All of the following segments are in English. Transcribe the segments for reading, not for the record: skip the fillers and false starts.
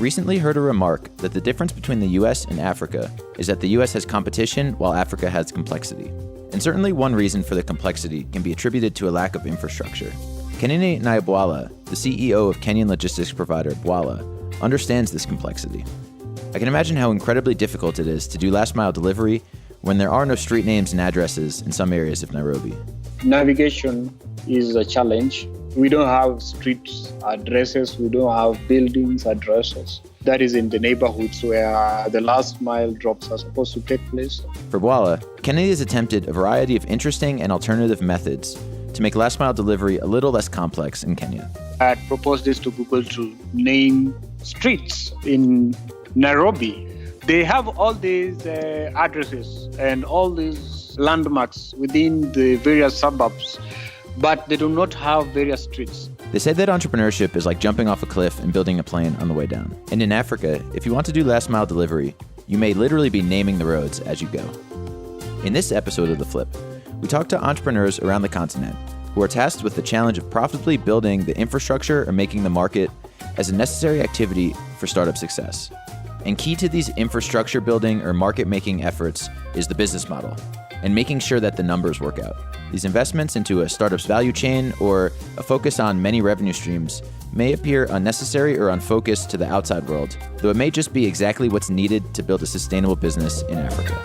recently heard a remark that the difference between the US and Africa is that the US has competition while Africa has complexity. And certainly one reason for the complexity can be attributed to a lack of infrastructure. Kenene Naibwala, the CEO of Kenyan logistics provider Bwala, understands this complexity. I can imagine how incredibly difficult it is to do last mile delivery when there are no street names and addresses in some areas of Nairobi. Navigation is a challenge. We don't have street addresses, we don't have buildings addresses. That is in the neighborhoods where the last mile drops are supposed to take place. For Bwala, Kennedy has attempted a variety of interesting and alternative methods to make last mile delivery a little less complex in Kenya. I had proposed this to Google to name streets in Nairobi. They have all these addresses and all these landmarks within the various suburbs, but they do not have various streets. They say that entrepreneurship is like jumping off a cliff and building a plane on the way down. And in Africa, if you want to do last mile delivery, you may literally be naming the roads as you go. In this episode of The Flip, we talk to entrepreneurs around the continent who are tasked with the challenge of profitably building the infrastructure or making the market as a necessary activity for startup success. And key to these infrastructure building or market making efforts is the business model and making sure that the numbers work out. These investments into a startup's value chain or a focus on many revenue streams may appear unnecessary or unfocused to the outside world, though it may just be exactly what's needed to build a sustainable business in Africa.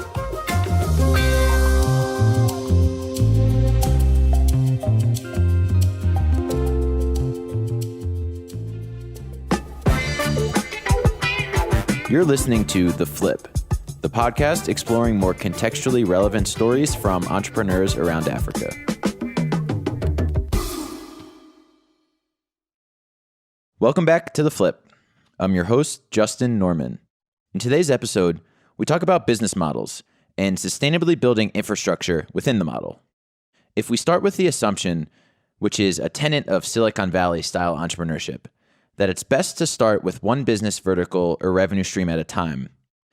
You're listening to The Flip, the podcast exploring more contextually relevant stories from entrepreneurs around Africa. Welcome back to The Flip. I'm your host, Justin Norman. In today's episode, we talk about business models and sustainably building infrastructure within the model. If we start with the assumption, which is a tenet of Silicon Valley style entrepreneurship, that it's best to start with one business vertical or revenue stream at a time.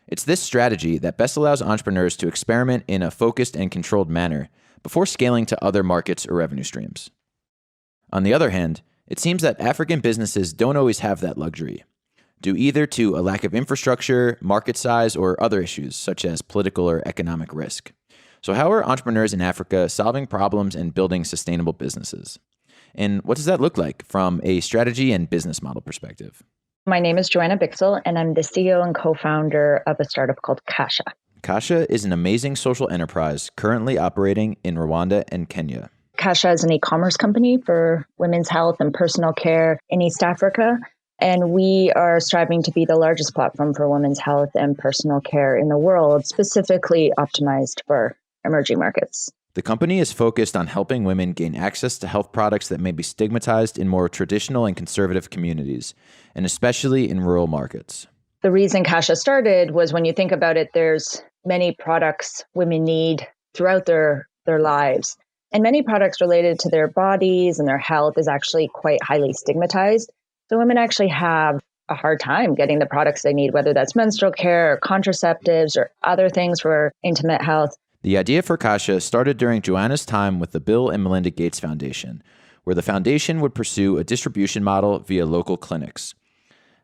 It's this strategy that best allows entrepreneurs to experiment in a focused and controlled manner before scaling to other markets or revenue streams. On the other hand, it seems that African businesses don't always have that luxury, due either to a lack of infrastructure, market size, or other issues such as political or economic risk. So how are entrepreneurs in Africa solving problems and building sustainable businesses? And what does that look like from a strategy and business model perspective? My name is Joanna Bichsel, and I'm the CEO and co-founder of a startup called Kasha. Kasha is an amazing social enterprise currently operating in Rwanda and Kenya. Kasha is an e-commerce company for women's health and personal care in East Africa. And we are striving to be the largest platform for women's health and personal care in the world, specifically optimized for emerging markets. The company is focused on helping women gain access to health products that may be stigmatized in more traditional and conservative communities, and especially in rural markets. The reason Kasha started was when you think about it, there's many products women need throughout their lives. And many products related to their bodies and their health is actually quite highly stigmatized. So women actually have a hard time getting the products they need, whether that's menstrual care or contraceptives or other things for intimate health. The idea for Kasha started during Joanna's time with the Bill and Melinda Gates Foundation, where the foundation would pursue a distribution model via local clinics.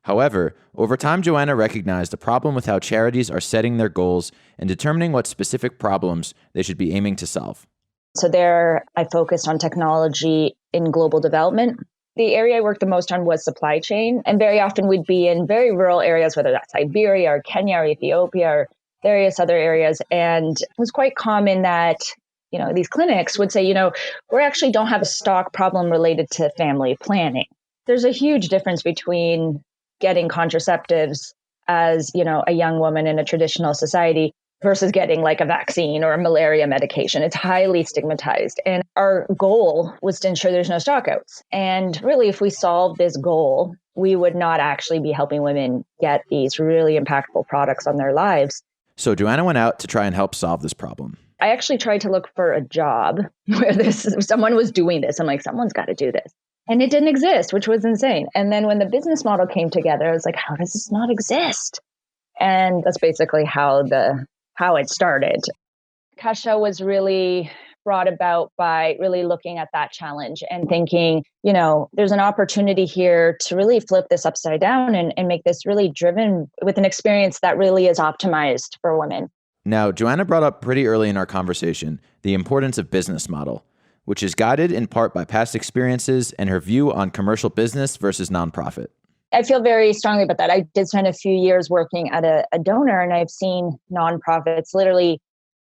However, over time, Joanna recognized a problem with how charities are setting their goals and determining what specific problems they should be aiming to solve. So there, I focused on technology in global development. The area I worked the most on was supply chain, and very often we'd be in very rural areas, whether that's Siberia or Kenya or Ethiopia or various other areas. And it was quite common that, these clinics would say, we actually don't have a stock problem related to family planning. There's a huge difference between getting contraceptives as, a young woman in a traditional society versus getting like a vaccine or a malaria medication. It's highly stigmatized. And our goal was to ensure there's no stockouts. And really, if we solve this goal, we would not actually be helping women get these really impactful products on their lives. So Joanna went out to try and help solve this problem. I actually tried to look for a job where someone was doing this. I'm like, someone's got to do this. And it didn't exist, which was insane. And then when the business model came together, I was like, how does this not exist? And that's basically how it started. Kasha was really brought about by really looking at that challenge and thinking, there's an opportunity here to really flip this upside down and make this really driven with an experience that really is optimized for women. Now, Joanna brought up pretty early in our conversation the importance of business model, which is guided in part by past experiences and her view on commercial business versus nonprofit. I feel very strongly about that. I did spend a few years working at a donor, and I've seen nonprofits literally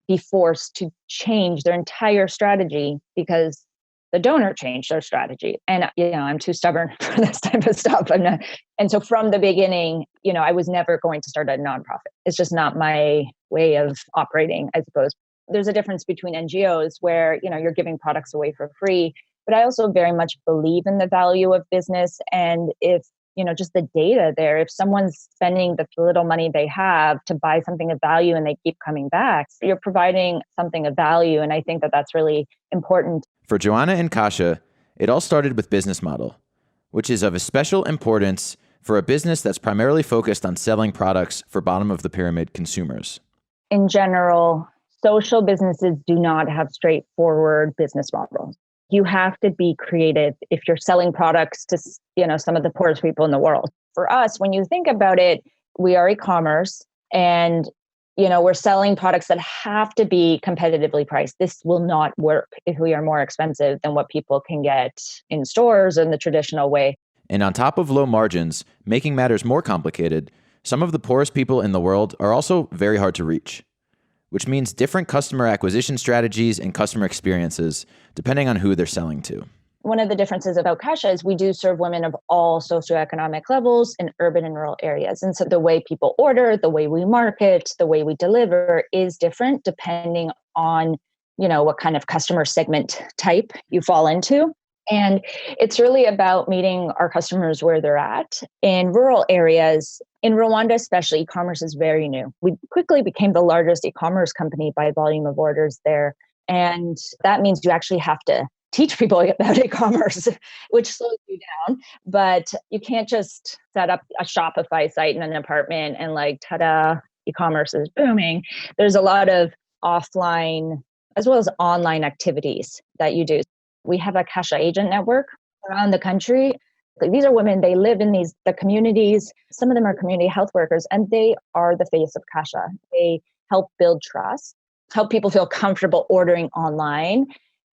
be forced to change their entire strategy because the donor changed their strategy. And, I'm too stubborn for this type of stuff. And so from the beginning, I was never going to start a nonprofit. It's just not my way of operating, I suppose. There's a difference between NGOs where, you're giving products away for free, but I also very much believe in the value of business. And if, just the data there, if someone's spending the little money they have to buy something of value and they keep coming back, you're providing something of value. And I think that that's really important. For Joanna and Kasha, it all started with business model, which is of a special importance for a business that's primarily focused on selling products for bottom of the pyramid consumers. In general, social businesses do not have straightforward business models. You have to be creative if you're selling products to, some of the poorest people in the world. For us, when you think about it, we are e-commerce and, we're selling products that have to be competitively priced. This will not work if we are more expensive than what people can get in stores in the traditional way. And on top of low margins, making matters more complicated, some of the poorest people in the world are also very hard to reach, which means different customer acquisition strategies and customer experiences, depending on who they're selling to. One of the differences about Kasha is we do serve women of all socioeconomic levels in urban and rural areas. And so the way people order, the way we market, the way we deliver is different depending on, what kind of customer segment type you fall into. And it's really about meeting our customers where they're at. In rural areas, in Rwanda especially, e-commerce is very new. We quickly became the largest e-commerce company by volume of orders there. And that means you actually have to teach people about e-commerce, which slows you down. But you can't just set up a Shopify site in an apartment and ta-da, e-commerce is booming. There's a lot of offline as well as online activities that you do. We have a Kasha agent network around the country. These are women, they live in the communities. Some of them are community health workers, and they are the face of Kasha. They help build trust, help people feel comfortable ordering online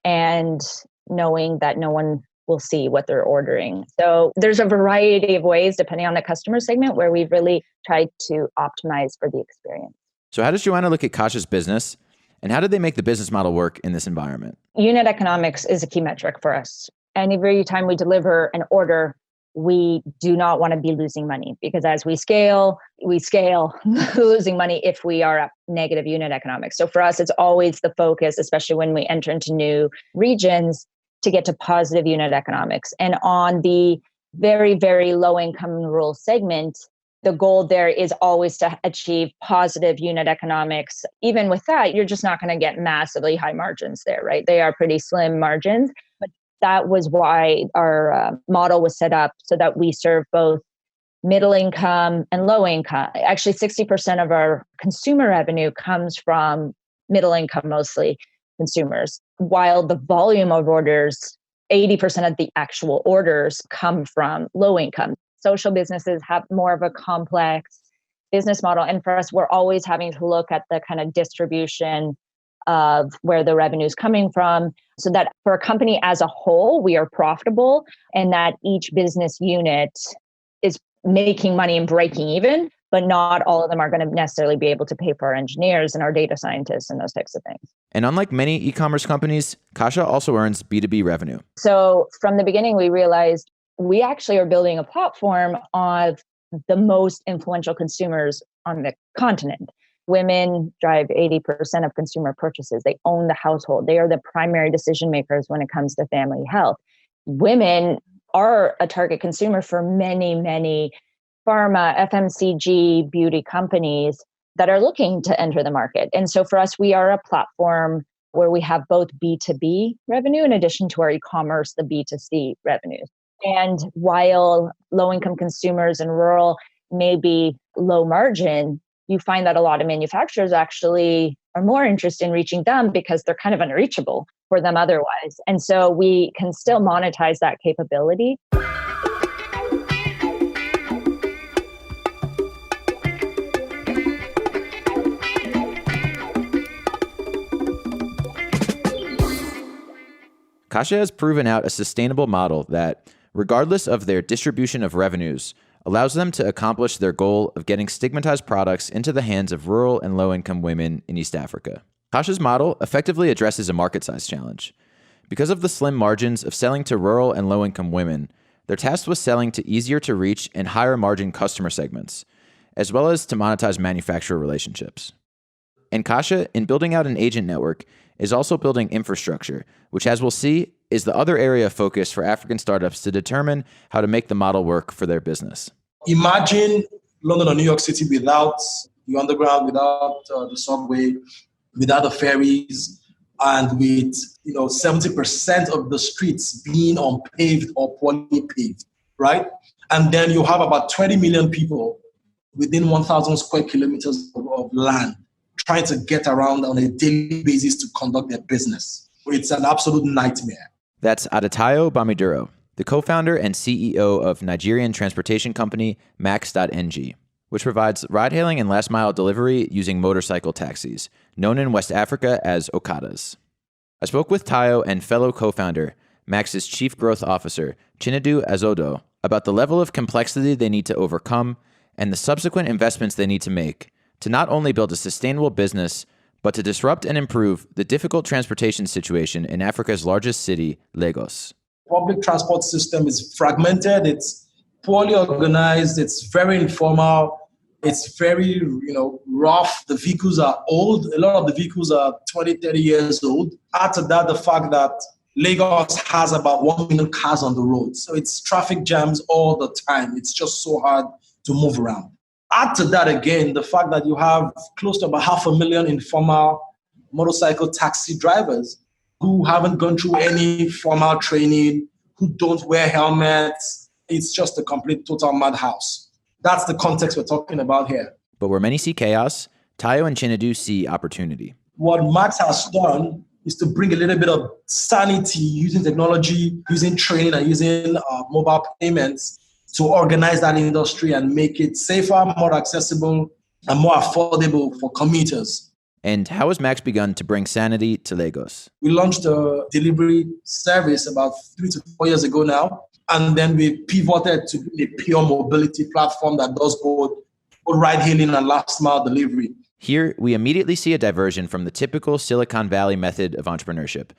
and knowing that no one will see what they're ordering. So there's a variety of ways, depending on the customer segment, where we've really tried to optimize for the experience. So how does Joanna look at Kasha's business, and how did they make the business model work in this environment? Unit economics is a key metric for us. And every time we deliver an order, we do not want to be losing money because as we scale losing money if we are at negative unit economics. So for us, it's always the focus, especially when we enter into new regions, to get to positive unit economics. And on the very, very low income rural segment, the goal there is always to achieve positive unit economics. Even with that, you're just not going to get massively high margins there, right? They are pretty slim margins. But that was why our model was set up so that we serve both middle income and low income. Actually, 60% of our consumer revenue comes from middle income, mostly consumers, while the volume of orders, 80% of the actual orders come from low income. Social businesses have more of a complex business model. And for us, we're always having to look at the kind of distribution of where the revenue is coming from so that for a company as a whole, we are profitable and that each business unit is making money and breaking even, but not all of them are going to necessarily be able to pay for our engineers and our data scientists and those types of things. And unlike many e-commerce companies, Kasha also earns B2B revenue. So from the beginning, we realized we actually are building a platform of the most influential consumers on the continent. Women drive 80% of consumer purchases. They own the household. They are the primary decision makers when it comes to family health. Women are a target consumer for many, many pharma, FMCG, beauty companies that are looking to enter the market. And so for us, we are a platform where we have both B2B revenue in addition to our e-commerce, the B2C revenues. And while low-income consumers in rural may be low margin, you find that a lot of manufacturers actually are more interested in reaching them because they're kind of unreachable for them otherwise. And so we can still monetize that capability. Kasha has proven out a sustainable model that, regardless of their distribution of revenues, allows them to accomplish their goal of getting stigmatized products into the hands of rural and low-income women in East Africa. Kasha's model effectively addresses a market size challenge. Because of the slim margins of selling to rural and low-income women, they're tasked with selling to easier-to-reach and higher-margin customer segments, as well as to monetize manufacturer relationships. And Kasha, in building out an agent network, is also building infrastructure, which, as we'll see, is the other area of focus for African startups to determine how to make the model work for their business. Imagine London or New York City without the underground, without the subway, without the ferries, and with 70% of the streets being unpaved or poorly paved, right? And then you have about 20 million people within 1,000 square kilometers of land trying to get around on a daily basis to conduct their business. It's an absolute nightmare. That's Adedayo Bamiduro, the co-founder and CEO of Nigerian transportation company MAX.ng, which provides ride-hailing and last-mile delivery using motorcycle taxis, known in West Africa as Okadas. I spoke with Tayo and fellow co-founder, Max's chief growth officer, Chinedu Azodoh, about the level of complexity they need to overcome and the subsequent investments they need to make to not only build a sustainable business, but to disrupt and improve the difficult transportation situation in Africa's largest city, Lagos. Public transport system is fragmented, it's poorly organized, it's very informal, it's very rough. The vehicles are old. A lot of the vehicles are 20, 30 years old. Add to that the fact that Lagos has about 1 million cars on the road. So it's traffic jams all the time. It's just so hard to move around. Add to that again, the fact that you have close to about 500,000 informal motorcycle taxi drivers who haven't gone through any formal training, who don't wear helmets. It's just a complete total madhouse. That's the context we're talking about here. But where many see chaos, Tayo and Chinedu see opportunity. What Max has done is to bring a little bit of sanity using technology, using training, and using mobile payments to organize that industry and make it safer, more accessible, and more affordable for commuters. And how has Max begun to bring sanity to Lagos? We launched a delivery service about 3 to 4 years ago now, and then we pivoted to be a pure mobility platform that does both ride-hailing and last-mile delivery. Here, we immediately see a diversion from the typical Silicon Valley method of entrepreneurship.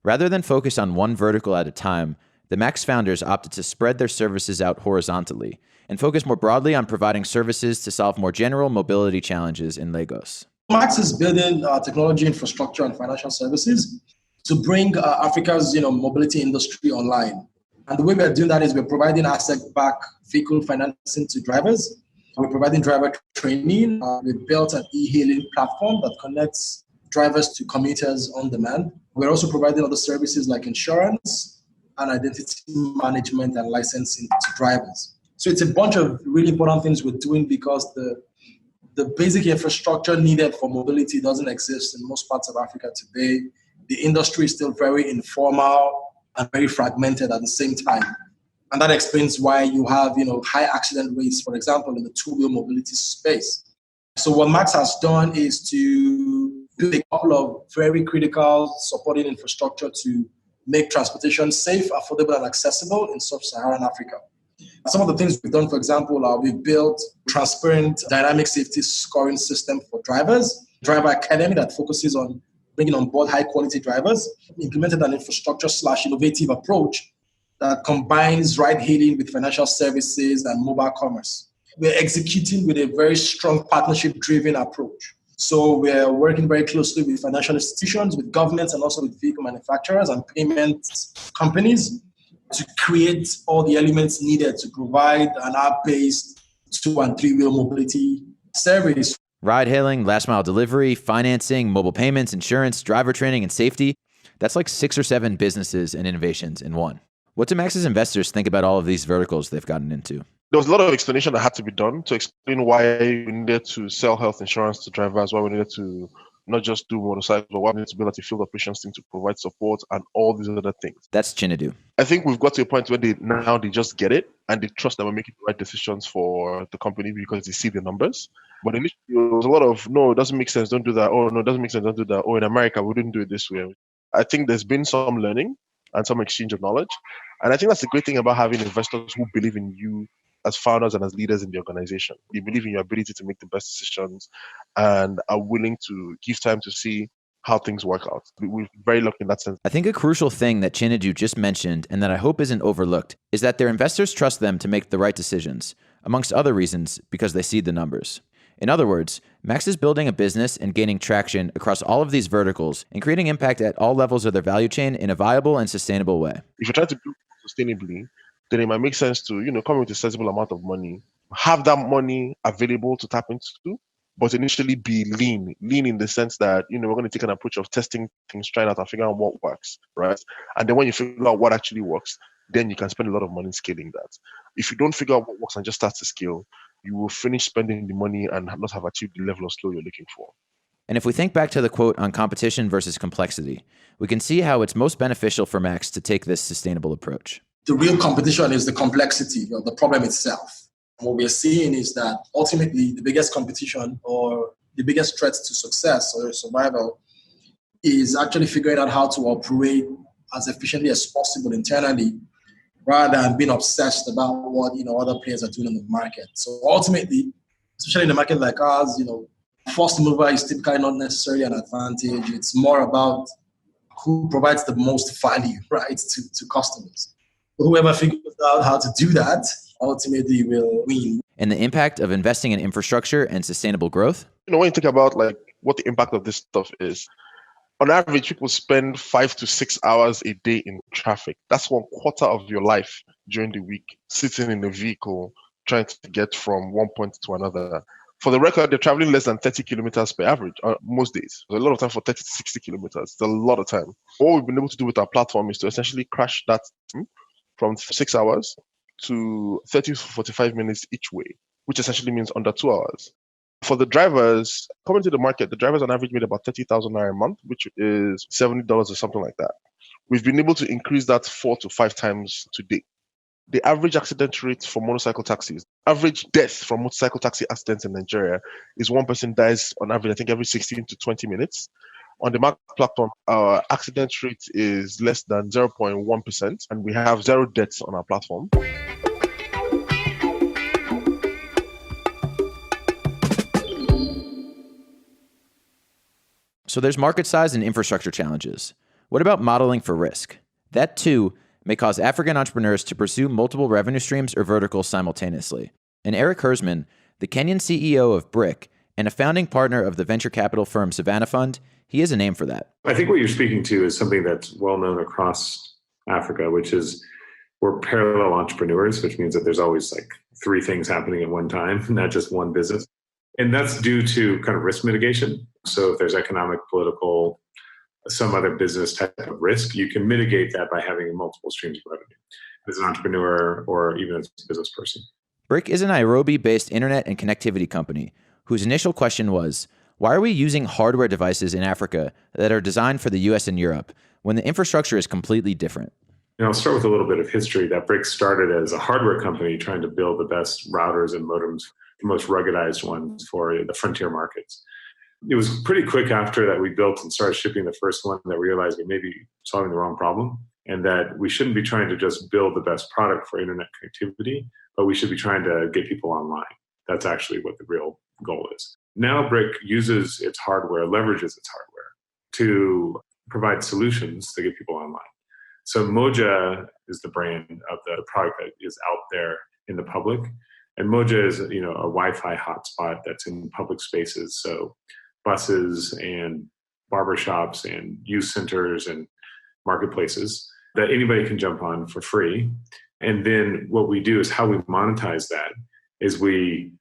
Rather than focus on one vertical at a time, the Max founders opted to spread their services out horizontally and focus more broadly on providing services to solve more general mobility challenges in Lagos. Max is building technology infrastructure and financial services to bring Africa's mobility industry online. And the way we're doing that is we're providing asset-backed vehicle financing to drivers. We're providing driver training. We've built an e-hailing platform that connects drivers to commuters on demand. We're also providing other services like insurance and identity management and licensing to drivers. So it's a bunch of really important things we're doing because the basic infrastructure needed for mobility doesn't exist in most parts of Africa today. The industry is still very informal and very fragmented at the same time. And that explains why you have high accident rates, for example, in the two-wheel mobility space. So what Max has done is to build a couple of very critical supporting infrastructure to make transportation safe, affordable, and accessible in sub-Saharan Africa. Some of the things we've done, for example, we've built transparent dynamic safety scoring system for drivers, driver academy that focuses on bringing on board high-quality drivers, implemented an infrastructure/innovative approach that combines ride-hailing with financial services and mobile commerce. We're executing with a very strong partnership-driven approach. So we're working very closely with financial institutions, with governments, and also with vehicle manufacturers and payment companies to create all the elements needed to provide an app-based 2- and 3-wheel mobility service. Ride-hailing, last-mile delivery, financing, mobile payments, insurance, driver training, and safety. That's like 6 or 7 businesses and innovations in one. What do Max's investors think about all of these verticals they've gotten into? There was a lot of explanation that had to be done to explain why we needed to sell health insurance to drivers, why we needed to not just do motorcycles, but what we need to build out a field operations team to provide support and all these other things. That's Chinedu. I think we've got to a point where they just get it and they trust that we're making the right decisions for the company because they see the numbers. But initially, there was a lot of, no, it doesn't make sense, don't do that. Oh, no, it doesn't make sense, don't do that. Oh, in America, we didn't do it this way. I think there's been some learning and some exchange of knowledge. And I think that's the great thing about having investors who believe in you as founders and as leaders in the organization. They believe in your ability to make the best decisions and are willing to give time to see how things work out. We're very lucky in that sense. I think a crucial thing that Chinedu just mentioned, and that I hope isn't overlooked, is that their investors trust them to make the right decisions, amongst other reasons, because they see the numbers. In other words, Max is building a business and gaining traction across all of these verticals and creating impact at all levels of their value chain in a viable and sustainable way. If you're trying to build sustainably, then it might make sense to, come with a sensible amount of money, have that money available to tap into, but initially be lean in the sense that, we're going to take an approach of testing things, trying out and figuring out what works, right? And then when you figure out what actually works, then you can spend a lot of money scaling that. If you don't figure out what works and just start to scale, you will finish spending the money and not have achieved the level of scale you're looking for. And if we think back to the quote on competition versus complexity, we can see how it's most beneficial for Max to take this sustainable approach. The real competition is the complexity of the problem itself. What we're seeing is that ultimately the biggest competition or the biggest threat to success or survival is actually figuring out how to operate as efficiently as possible internally rather than being obsessed about what other players are doing in the market. So ultimately, especially in a market like ours, first mover is typically not necessarily an advantage. It's more about who provides the most value, right, to customers. Whoever figures out how to do that ultimately will win. And the impact of investing in infrastructure and sustainable growth? When you think about what the impact of this stuff is, on average, people spend 5 to 6 hours a day in traffic. That's 1/4 of your life during the week, sitting in a vehicle, trying to get from one point to another. For the record, they're traveling less than 30 kilometers per average most days. There's a lot of time for 30 to 60 kilometers. It's a lot of time. What we've been able to do with our platform is to essentially crash that from 6 hours to 30 to 45 minutes each way, which essentially means under 2 hours. For the drivers, coming to the market, the drivers on average made about 30,000 naira a month, which is $70 or something like that. We've been able to increase that 4 to 5 times to date. The average accident rate for motorcycle taxis, average death from motorcycle taxi accidents in Nigeria is one person dies on average, I think, every 16 to 20 minutes. On the MAX platform, our accident rate is less than 0.1%, and we have 0 deaths on our platform. So there's market size and infrastructure challenges. What about modeling for risk? That too may cause African entrepreneurs to pursue multiple revenue streams or verticals simultaneously. And Erik Hersman, the Kenyan CEO of BRCK and a founding partner of the venture capital firm Savannah Fund, he is a name for that. I think what you're speaking to is something that's well known across Africa, which is we're parallel entrepreneurs, which means that there's always 3 things happening at one time, not just one business. And that's due to kind of risk mitigation. So if there's economic, political, some other business type of risk, you can mitigate that by having multiple streams of revenue as an entrepreneur or even as a business person. BRCK is a Nairobi-based internet and connectivity company whose initial question was, why are we using hardware devices in Africa that are designed for the US and Europe when the infrastructure is completely different? I'll start with a little bit of history. That BRCK started as a hardware company trying to build the best routers and modems, the most ruggedized ones for the frontier markets. It was pretty quick after that we built and started shipping the first one that we realized we may be solving the wrong problem and that we shouldn't be trying to just build the best product for internet connectivity, but we should be trying to get people online. That's actually what the real goal is. Now BRCK uses its hardware, leverages its hardware to provide solutions to get people online. So Moja is the brand of the product that is out there in the public. And Moja is, a Wi-Fi hotspot that's in public spaces. So buses and barbershops and youth centers and marketplaces that anybody can jump on for free. And then what we do is how we monetize that is we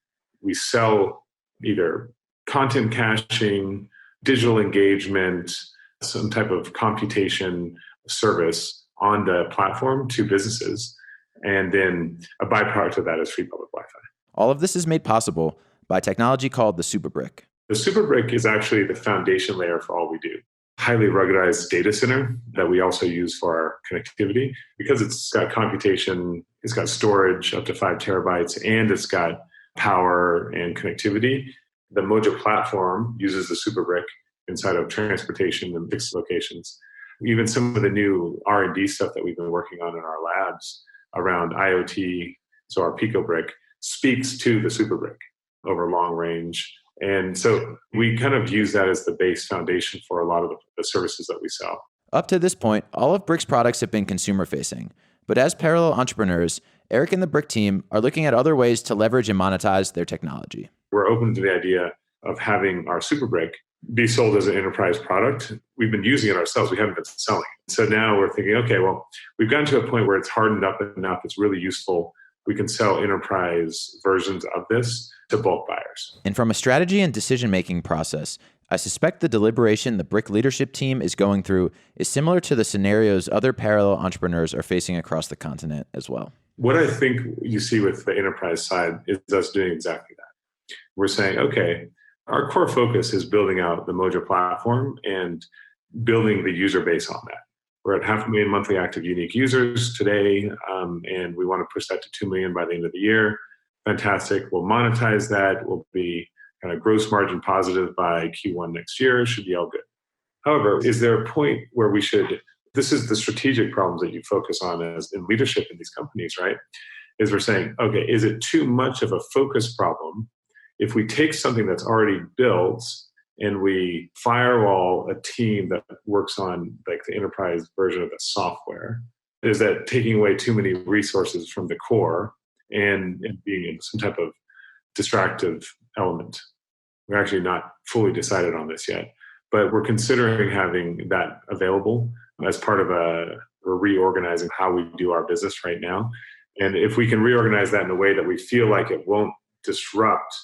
sell either content caching, digital engagement, some type of computation service on the platform to businesses. And then a byproduct of that is free public Wi-Fi. All of this is made possible by technology called the Super Brick. The Superbrick is actually the foundation layer for all we do. Highly ruggedized data center that we also use for our connectivity because it's got computation, it's got storage up to 5 terabytes, and it's got power and connectivity. The Mojo platform uses the Superbrick inside of transportation and fixed locations. Even some of the new R&D stuff that we've been working on in our labs around IoT, so our PicoBrick, speaks to the Superbrick over long range. And so we kind of use that as the base foundation for a lot of the services that we sell. Up to this point, all of Brick's products have been consumer-facing. But as parallel entrepreneurs, Erik and the Brick team are looking at other ways to leverage and monetize their technology. We're open to the idea of having our Superbrick be sold as an enterprise product. We've been using it ourselves. We haven't been selling it. So now we're thinking, okay, well, we've gotten to a point where it's hardened up enough. It's really useful. We can sell enterprise versions of this to bulk buyers. And from a strategy and decision-making process, I suspect the deliberation the Brick leadership team is going through is similar to the scenarios other parallel entrepreneurs are facing across the continent as well. What I think you see with the enterprise side is us doing exactly that. We're saying, okay, our core focus is building out the Mojo platform and building the user base on that. We're at 500,000 monthly active unique users today, and we want to push that to 2 million by the end of the year. Fantastic. We'll monetize that. We'll be kind of gross margin positive by Q1 next year. Should be all good. However, is there a point where we should, this is the strategic problems that you focus on as in leadership in these companies, right? Is we're saying, okay, is it too much of a focus problem if we take something that's already built and we firewall a team that works on like the enterprise version of the software? Is that taking away too many resources from the core and being some type of distractive element? We're actually not fully decided on this yet, but we're considering having that available as part of we're reorganizing how we do our business right now. And if we can reorganize that in a way that we feel like it won't disrupt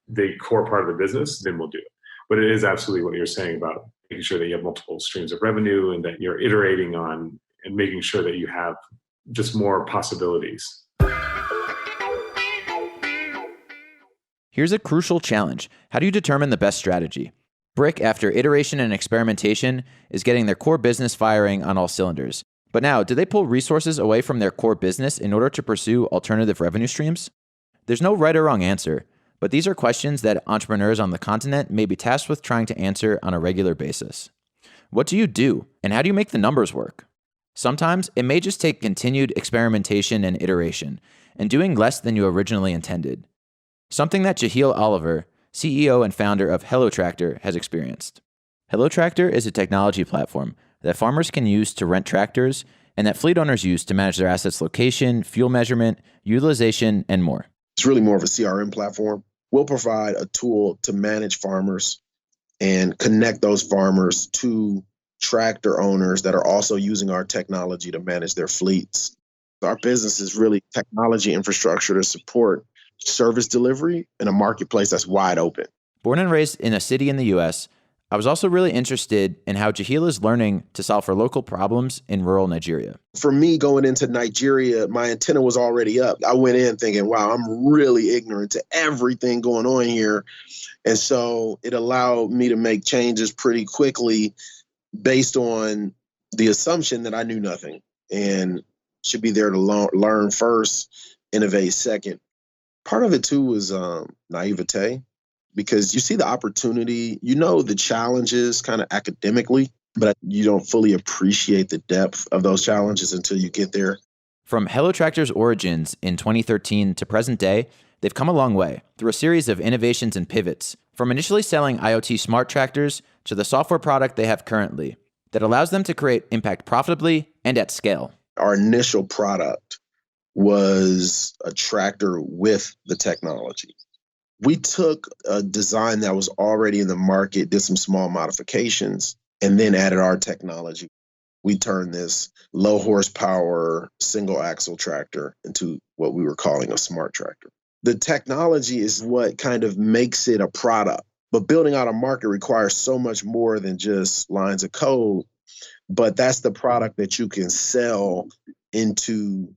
the core part of the business, then we'll do it. But it is absolutely what you're saying about making sure that you have multiple streams of revenue and that you're iterating on and making sure that you have just more possibilities. Here's a crucial challenge. How do you determine the best strategy? Brick, after iteration and experimentation, is getting their core business firing on all cylinders. But now, do they pull resources away from their core business in order to pursue alternative revenue streams? There's no right or wrong answer, but these are questions that entrepreneurs on the continent may be tasked with trying to answer on a regular basis. What do you do, and how do you make the numbers work? Sometimes it may just take continued experimentation and iteration, and doing less than you originally intended. Something that Jehiel Oliver, CEO and founder of HelloTractor, has experienced. HelloTractor is a technology platform that farmers can use to rent tractors and that fleet owners use to manage their assets' location, fuel measurement, utilization, and more. It's really more of a CRM platform. We'll provide a tool to manage farmers and connect those farmers to tractor owners that are also using our technology to manage their fleets. Our business is really technology infrastructure to support service delivery in a marketplace that's wide open. Born and raised in a city in the U.S., I was also really interested in how Jehiel is learning to solve for local problems in rural Nigeria. For me, going into Nigeria, my antenna was already up. I went in thinking, wow, I'm really ignorant to everything going on here. And so it allowed me to make changes pretty quickly based on the assumption that I knew nothing and should be there to learn first, innovate second. Part of it, too, was naivete. Because you see the opportunity, you know the challenges kind of academically, but you don't fully appreciate the depth of those challenges until you get there. From HelloTractor's origins in 2013 to present day, they've come a long way through a series of innovations and pivots, from initially selling IoT smart tractors to the software product they have currently that allows them to create impact profitably and at scale. Our initial product was a tractor with the technology. We took a design that was already in the market, did some small modifications, and then added our technology. We turned this low horsepower single axle tractor into what we were calling a smart tractor. The technology is what kind of makes it a product, but building out a market requires so much more than just lines of code. But that's the product that you can sell into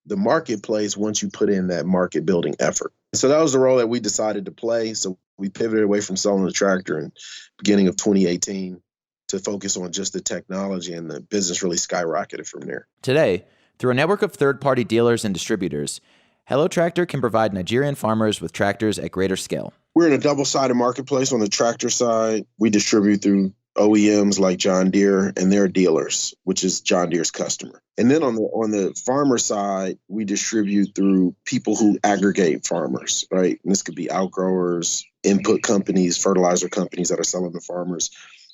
the marketplace once you put in that market building effort. So that was the role that we decided to play. So We pivoted away from selling the tractor in beginning of 2018 to focus on just the technology, and the business really skyrocketed from there. Today, through a network of third-party dealers and distributors, Hello Tractor can provide Nigerian farmers with tractors at greater scale. We're in a double-sided marketplace. On the tractor side, we distribute through OEMs like John Deere and their dealers, which is John Deere's customer. And then on the farmer side, we distribute through people who aggregate farmers, right? And this could be outgrowers, input companies, fertilizer companies that are selling to farmers.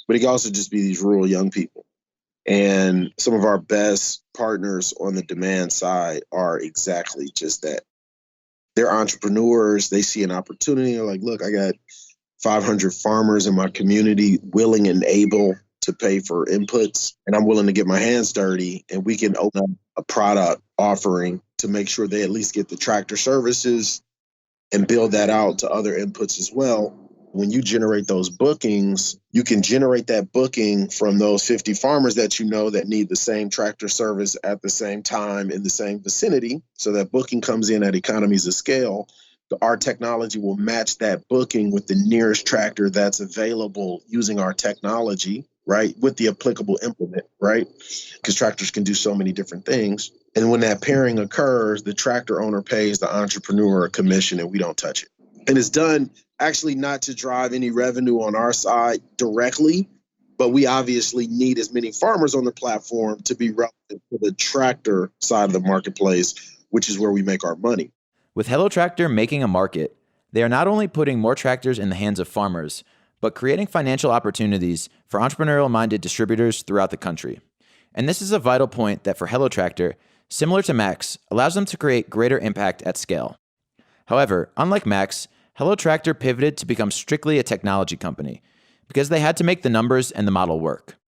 But it can also just be these rural young people. And some of our best partners on the demand side are exactly just that. They're entrepreneurs. They see an opportunity. They're like, look, I got 500 farmers in my community willing and able to pay for inputs, and I'm willing to get my hands dirty, and we can open up a product offering to make sure they at least get the tractor services and build that out to other inputs as well. When you generate those bookings, you can generate that booking from those 50 farmers that you know that need the same tractor service at the same time in the same vicinity. So that booking comes in at economies of scale. Our technology will match that booking with the nearest tractor that's available using our technology, right? With the applicable implement, right? Because tractors can do so many different things. And when that pairing occurs, the tractor owner pays the entrepreneur a commission and we don't touch it. And it's done actually not to drive any revenue on our side directly, but we obviously need as many farmers on the platform to be relevant to the tractor side of the marketplace, which is where we make our money. With Hello Tractor making a market, they are not only putting more tractors in the hands of farmers, but creating financial opportunities for entrepreneurial-minded distributors throughout the country. And this is a vital point that for Hello Tractor, similar to MAX, allows them to create greater impact at scale. However, unlike MAX, Hello Tractor pivoted to become strictly a technology company because they had to make the numbers and the model work.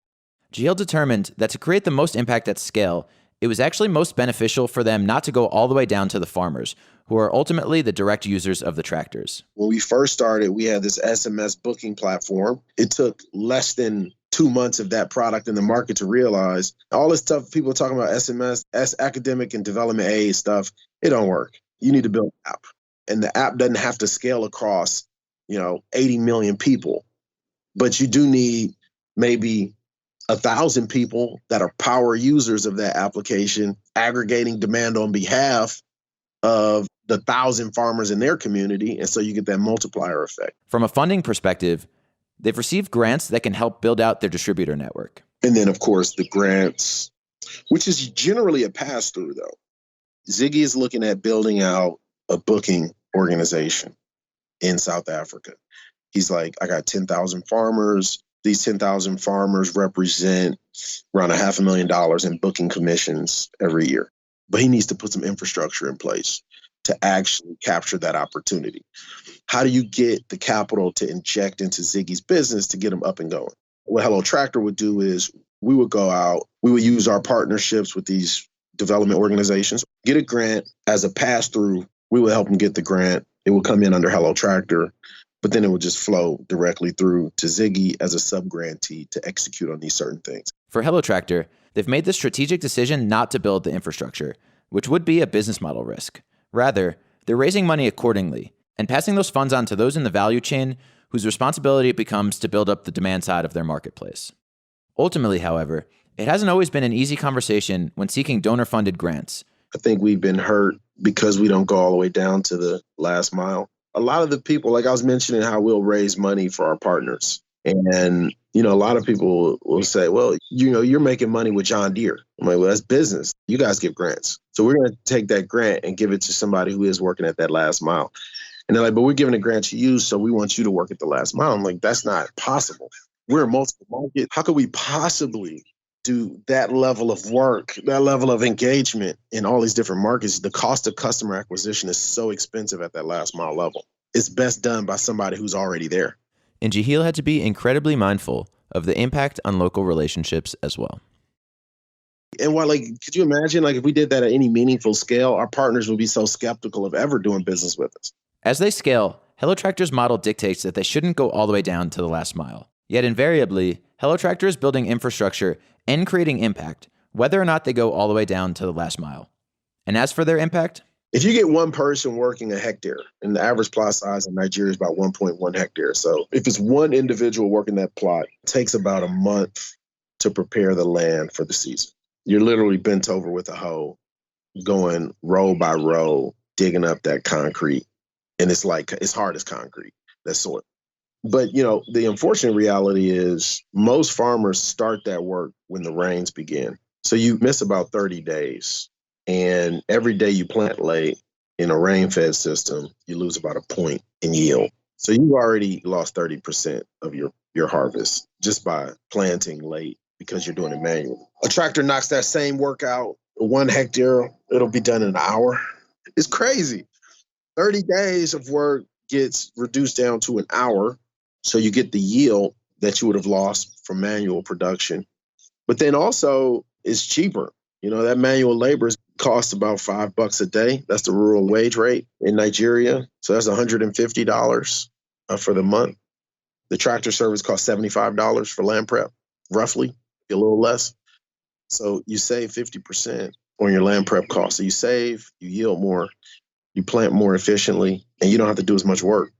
Jehiel determined that to create the most impact at scale, it was actually most beneficial for them not to go all the way down to the farmers, who are ultimately the direct users of the tractors. When we first started, we had this SMS booking platform. It took less than 2 months of that product in the market to realize all this stuff people are talking about SMS, academic and development aid stuff, it don't work. You need to build an app. And the app doesn't have to scale across, 80 million people. But you do need maybe 1,000 people that are power users of that application, aggregating demand on behalf of the 1,000 farmers in their community. And so you get that multiplier effect. From a funding perspective, they've received grants that can help build out their distributor network. And then, of course, the grants, which is generally a pass-through, though. Ziggy is looking at building out a booking organization in South Africa. He's like, I got 10,000 farmers. These 10,000 farmers represent around $500,000 in booking commissions every year. But he needs to put some infrastructure in place to actually capture that opportunity. How do you get the capital to inject into Ziggy's business to get him up and going? What Hello Tractor would do is we would go out, we would use our partnerships with these development organizations, get a grant as a pass-through. We would help them get the grant. It would come in under Hello Tractor, but then it would just flow directly through to Ziggy as a sub-grantee to execute on these certain things. For Hello Tractor, they've made the strategic decision not to build the infrastructure, which would be a business model risk. Rather, they're raising money accordingly and passing those funds on to those in the value chain whose responsibility it becomes to build up the demand side of their marketplace. Ultimately, however, it hasn't always been an easy conversation when seeking donor-funded grants. I think we've been hurt because we don't go all the way down to the last mile. A lot of the people, like I was mentioning how we'll raise money for our partners. And, a lot of people will say, well, you're making money with John Deere. I'm like, well, that's business. You guys give grants. So we're going to take that grant and give it to somebody who is working at that last mile. And they're like, but we're giving a grant to you, so we want you to work at the last mile. I'm like, that's not possible. We're in multiple markets. How could we possibly do that level of work, that level of engagement in all these different markets? The cost of customer acquisition is so expensive at that last mile level. It's best done by somebody who's already there. And Jehiel had to be incredibly mindful of the impact on local relationships as well. And could you imagine, if we did that at any meaningful scale, our partners would be so skeptical of ever doing business with us. As they scale, Hello Tractor's model dictates that they shouldn't go all the way down to the last mile. Yet invariably, Hello Tractor is building infrastructure and creating impact, whether or not they go all the way down to the last mile. And as for their impact, If you get one person working a hectare, and the average plot size in Nigeria is about 1.1 hectares. So if it's one individual working that plot, it takes about a month to prepare the land for the season. You're literally bent over with a hoe, going row by row, digging up that concrete. And it's hard as concrete, that soil. But, the unfortunate reality is most farmers start that work when the rains begin. So you miss about 30 days. And every day you plant late in a rain-fed system, you lose about a point in yield. So you've already lost 30% of your harvest just by planting late because you're doing it manually. A tractor knocks that same work out. 1 hectare, it'll be done in an hour. It's crazy. 30 days of work gets reduced down to an hour. So you get the yield that you would have lost from manual production. But then also it's cheaper. That manual labor costs about $5 a day. That's the rural wage rate in Nigeria. So that's $150 for the month. The tractor service costs $75 for land prep, roughly, a little less. So you save 50% on your land prep costs. So you save, you yield more, you plant more efficiently, and you don't have to do as much work.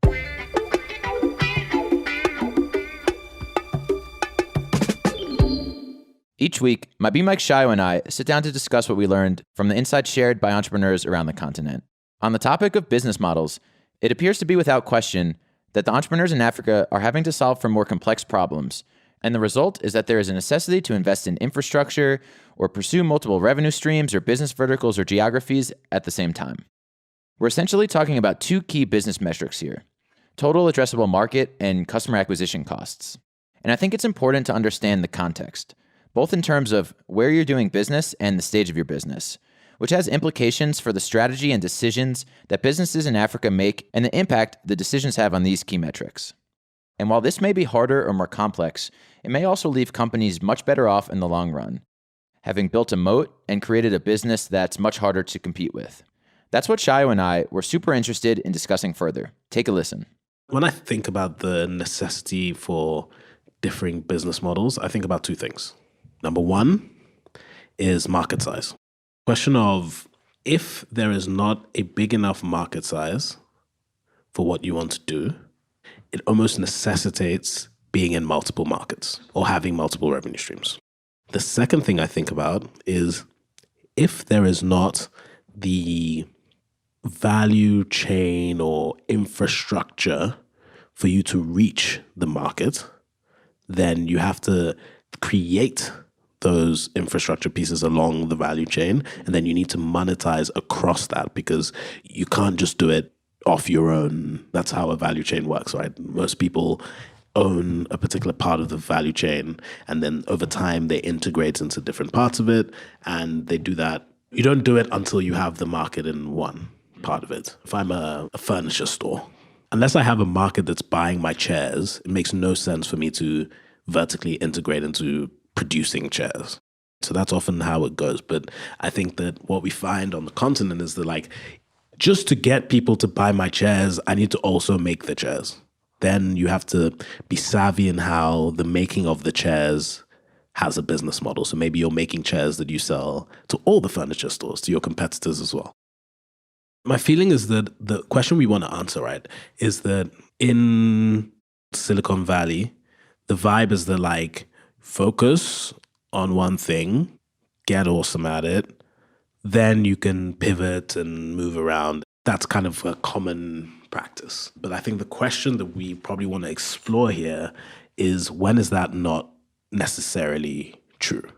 Each week, my BMX Sayo and I sit down to discuss what we learned from the insights shared by entrepreneurs around the continent. On the topic of business models, it appears to be without question that the entrepreneurs in Africa are having to solve for more complex problems, and the result is that there is a necessity to invest in infrastructure or pursue multiple revenue streams or business verticals or geographies at the same time. We're essentially talking about 2 key business metrics here: total addressable market and customer acquisition costs. And I think it's important to understand the context, both in terms of where you're doing business and the stage of your business, which has implications for the strategy and decisions that businesses in Africa make and the impact the decisions have on these key metrics. And while this may be harder or more complex, it may also leave companies much better off in the long run, having built a moat and created a business that's much harder to compete with. That's what Sayo and I were super interested in discussing further. Take a listen. When I think about the necessity for differing business models, I think about 2 things. Number 1 is market size. Question of, if there is not a big enough market size for what you want to do, it almost necessitates being in multiple markets or having multiple revenue streams. The second thing I think about is, if there is not the value chain or infrastructure for you to reach the market, then you have to create those infrastructure pieces along the value chain, and then you need to monetize across that, because you can't just do it off your own. That's how a value chain works, right? Most people own a particular part of the value chain, and then over time they integrate into different parts of it, and they do that. You don't do it until you have the market in one part of it. If I'm a furniture store, unless I have a market that's buying my chairs, it makes no sense for me to vertically integrate into producing chairs. So that's often how it goes. But I think that what we find on the continent is that, just to get people to buy my chairs, I need to also make the chairs. Then you have to be savvy in how the making of the chairs has a business model. So maybe you're making chairs that you sell to all the furniture stores, to your competitors as well. My feeling is that the question we want to answer, right, is that in Silicon Valley, the vibe is that focus on one thing, get awesome at it, then you can pivot and move around. That's kind of a common practice. But I think the question that we probably want to explore here is, when is that not necessarily true?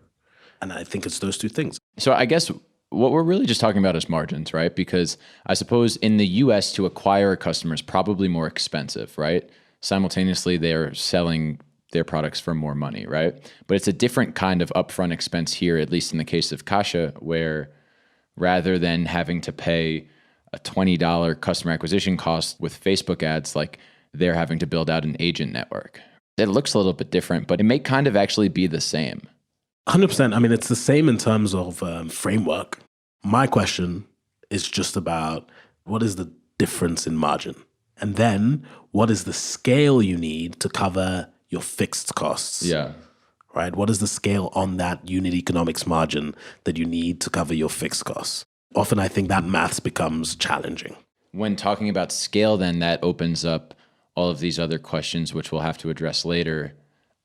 And I think it's those 2 things. So I guess what we're really just talking about is margins, right? Because I suppose in the US, to acquire a customer is probably more expensive, right? Simultaneously, they're selling their products for more money, right? But it's a different kind of upfront expense here, at least in the case of Kasha, where rather than having to pay a $20 customer acquisition cost with Facebook ads, they're having to build out an agent network. It looks a little bit different, but it may kind of actually be the same. 100%. I mean, it's the same in terms of framework. My question is just about, what is the difference in margin? And then what is the scale you need to cover your fixed costs? Yeah. Right? What is the scale on that unit economics margin that you need to cover your fixed costs? Often I think that maths becomes challenging. When talking about scale, then that opens up all of these other questions, which we'll have to address later,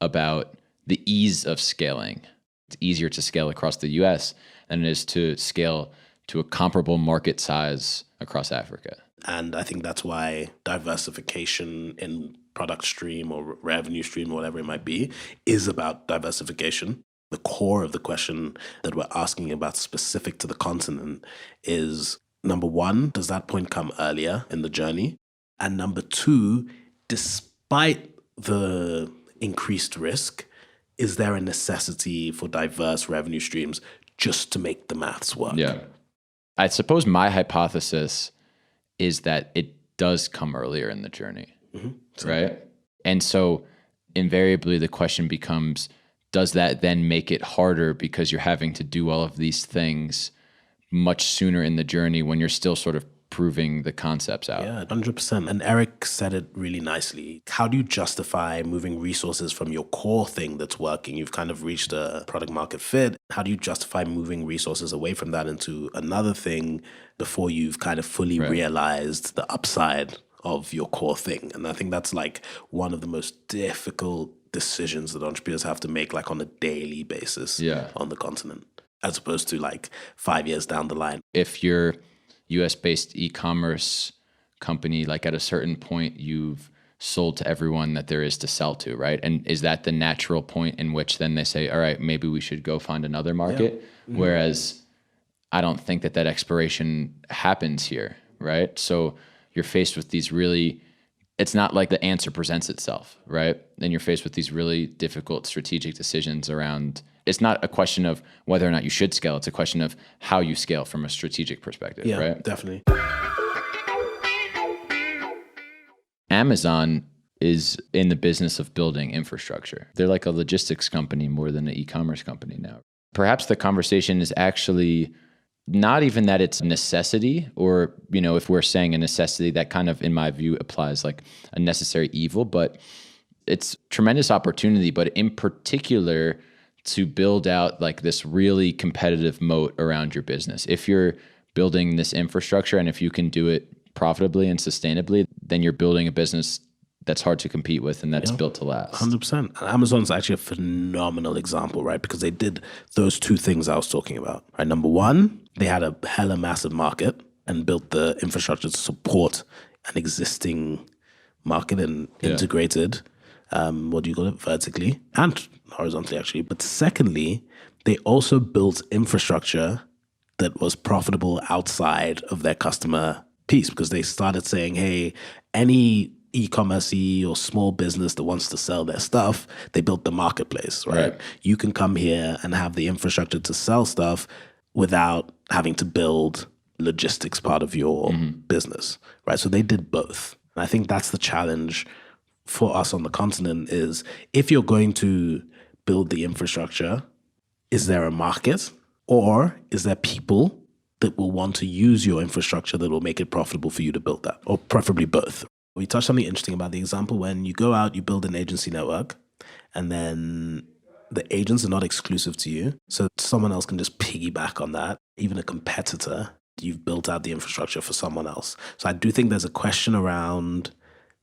about the ease of scaling. It's easier to scale across the US than it is to scale to a comparable market size across Africa. And I think that's why diversification in product stream or revenue stream, or whatever it might be, is about diversification. The core of the question that we're asking about specific to the continent is, number one, does that point come earlier in the journey? And number two, despite the increased risk, is there a necessity for diverse revenue streams just to make the maths work? Yeah. I suppose my hypothesis is that it does come earlier in the journey, right? And so invariably the question becomes, does that then make it harder because you're having to do all of these things much sooner in the journey when you're still sort of proving the concepts out? Yeah, 100%. And Erik said it really nicely. How do you justify moving resources from your core thing that's working? You've kind of reached a product market fit. How do you justify moving resources away from that into another thing before you've kind of fully realized the upside of your core thing? And I think that's like one of the most difficult decisions that entrepreneurs have to make, like on a daily basis on the continent, as opposed to like 5 years down the line. If you're US-based e-commerce company, like at a certain point, you've sold to everyone that there is to sell to, right? And is that the natural point in which then they say, all right, maybe we should go find another market? Yeah. Whereas I don't think that that expiration happens here, right? So you're faced with these really, it's not like the answer presents itself, right? And you're faced with these really difficult strategic decisions around, it's not a question of whether or not you should scale. It's a question of how you scale from a strategic perspective, right? Yeah, definitely. Amazon is in the business of building infrastructure. They're like a logistics company more than an e-commerce company now. Perhaps the conversation is actually not even that it's a necessity, or, you know, if we're saying a necessity, that kind of, in my view, applies like a necessary evil, but it's tremendous opportunity, but in particular to build out like this really competitive moat around your business. If you're building this infrastructure and if you can do it profitably and sustainably, then you're building a business that's hard to compete with and that's built to last. 100%. Amazon's actually a phenomenal example, right? Because they did those two things I was talking about. Right? Number one, they had a hella massive market and built the infrastructure to support an existing market and integrated, what do you call it, vertically and horizontally actually. But secondly, they also built infrastructure that was profitable outside of their customer piece, because they started saying, hey, any e-commerce or small business that wants to sell their stuff, they built the marketplace, right? You can come here and have the infrastructure to sell stuff without having to build logistics part of your business, right? So they did both. And I think that's the challenge for us on the continent is, if you're going to build the infrastructure, is there a market, or is there people that will want to use your infrastructure that will make it profitable for you to build that, or preferably both? We touched something interesting about the example when you go out, you build an agency network, and then the agents are not exclusive to you. So someone else can just piggyback on that. Even a competitor, you've built out the infrastructure for someone else. So I do think there's a question around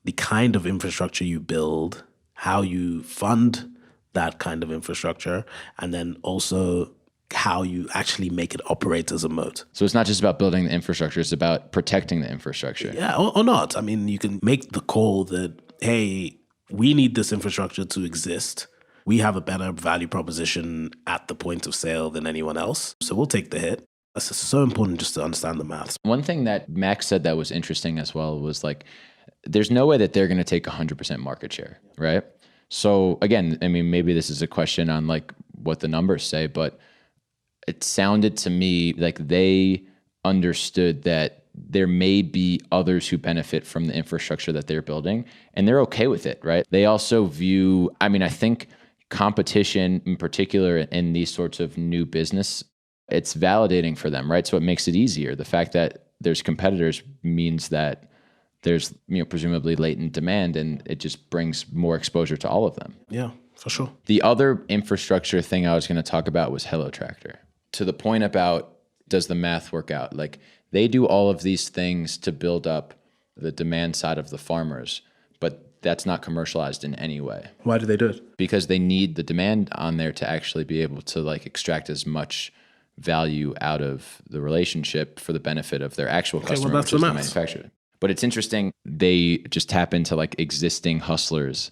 the kind of infrastructure you build, how you fund that kind of infrastructure, and then also how you actually make it operate as a moat. So it's not just about building the infrastructure, it's about protecting the infrastructure. Yeah, or not. I mean, you can make the call that, hey, we need this infrastructure to exist. We have a better value proposition at the point of sale than anyone else, so we'll take the hit. That's just so important just to understand the maths. One thing that Max said that was interesting as well was like, there's no way that they're going to take 100% market share, right? So again, I mean, maybe this is a question on like what the numbers say, but it sounded to me like they understood that there may be others who benefit from the infrastructure that they're building, and they're okay with it, right? They also view, I mean, I think competition in particular in these sorts of new business, it's validating for them, right? So it makes it easier. The fact that there's competitors means that there's, you know, presumably latent demand, and it just brings more exposure to all of them. Yeah, for sure. The other infrastructure thing I was going to talk about was Hello Tractor. To the point about does the math work out? Like, they do all of these things to build up the demand side of the farmers, but that's not commercialized in any way. Why do they do it? Because they need the demand on there to actually be able to like extract as much value out of the relationship for the benefit of their actual customer, that's which is the the maths. manufacturer. But it's interesting, they just tap into like existing hustlers.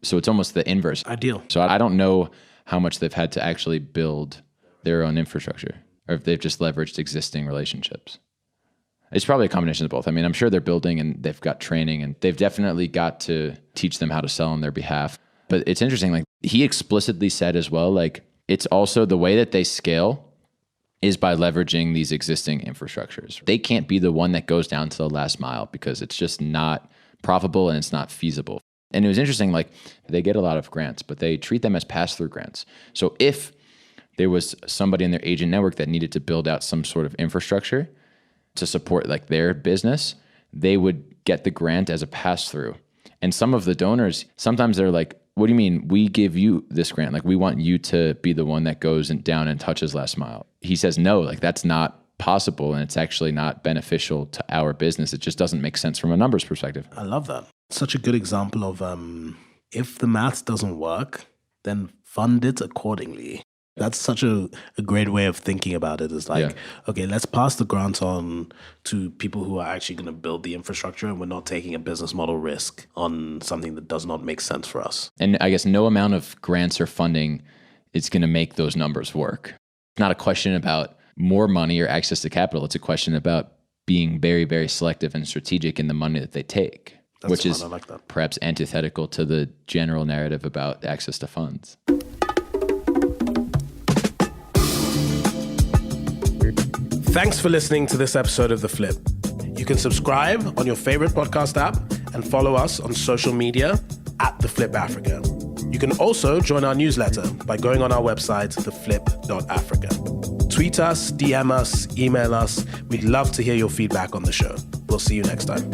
So it's almost the inverse. Ideal. So I don't know how much they've had to actually build their own infrastructure, or if they've just leveraged existing relationships. It's probably a combination of both. I mean, I'm sure they're building and they've got training and they've definitely got to teach them how to sell on their behalf. But it's interesting, like he explicitly said as well, like it's also the way that they scale is by leveraging these existing infrastructures. They can't be the one that goes down to the last mile because it's just not profitable and it's not feasible. And it was interesting, like they get a lot of grants, but they treat them as pass-through grants. So if there was somebody in their agent network that needed to build out some sort of infrastructure to support like their business, they would get the grant as a pass-through. And some of the donors, sometimes they're like, what do you mean? We give you this grant. Like we want you to be the one that goes and down and touches last mile. He says, no, like that's not possible. And it's actually not beneficial to our business. It just doesn't make sense from a numbers perspective. I love that. Such a good example of if the math doesn't work, then fund it accordingly. That's such a great way of thinking about it. It's like, okay, let's pass the grant on to people who are actually going to build the infrastructure, and we're not taking a business model risk on something that does not make sense for us. And I guess no amount of grants or funding is going to make those numbers work. It's not a question about more money or access to capital. It's a question about being very, very selective and strategic in the money that they take, which is perhaps antithetical to the general narrative about access to funds. Thanks for listening to this episode of The Flip. You can subscribe on your favorite podcast app and follow us on social media at The Flip Africa. You can also join our newsletter by going on our website, theflip.africa. Tweet us, DM us, email us. We'd love to hear your feedback on the show. We'll see you next time.